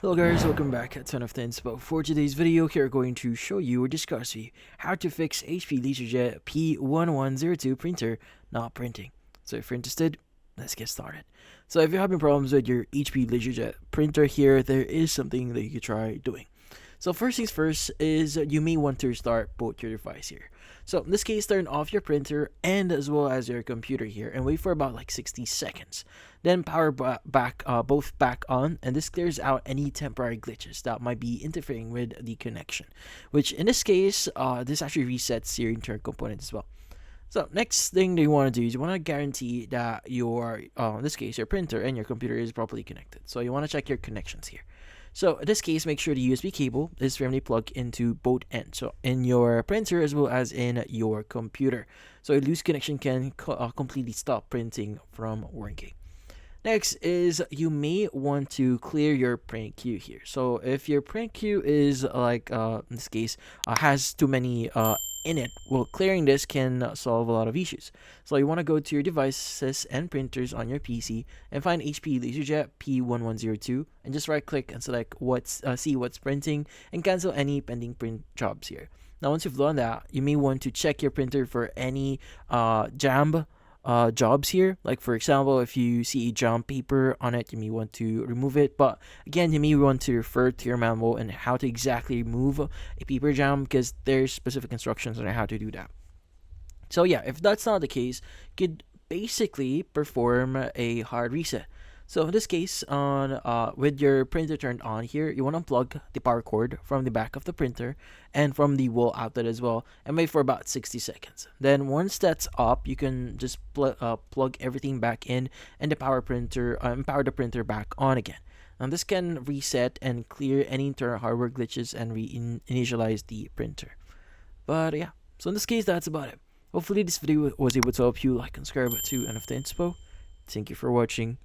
Hello guys, welcome back at Ton of Tens. But for today's video, here we're going to show you or discuss you how to fix HP LaserJet P1102 printer not printing. So if you're interested, let's get started. So if you're having problems with your HP LaserJet printer here, there is something that you could try doing. So first things first is you may want to restart both your device here. So in this case, turn off your printer and as well as your computer here and wait for about like 60 seconds. Then power both back on, and this clears out any temporary glitches that might be interfering with the connection, which in this case, this actually resets your internal components as well. So next thing that you want to do is you want to guarantee that your, in this case, your printer and your computer is properly connected. So you want to check your connections here. So in this case, make sure the USB cable is firmly plugged into both ends, so in your printer as well as in your computer. So a loose connection can completely stop printing from working. Next is you may want to clear your print queue here. So if your print queue is like in this case has too many in it, well, clearing this can solve a lot of issues. So you want to go to your devices and printers on your PC and find HP LaserJet P1102 and just right click and select see what's printing and cancel any pending print jobs here. Now once you've done that, you may want to check your printer for any jam jobs here. Like for example, if you see a jam paper on it, you may want to remove it. But again, you may want to refer to your manual and how to exactly remove a paper jam, because there's specific instructions on how to do that. So yeah, if that's not the case, you could basically perform a hard reset. So in this case, on with your printer turned on here, you want to unplug the power cord from the back of the printer and from the wall outlet as well, and wait for about 60 seconds. Then once that's up, you can just plug everything back in and the power the printer back on again. Now this can reset and clear any internal hardware glitches and reinitialize the printer. But yeah, so in this case, that's about it. Hopefully this video was able to help you. Like and subscribe to NFTinspo. Thank you for watching.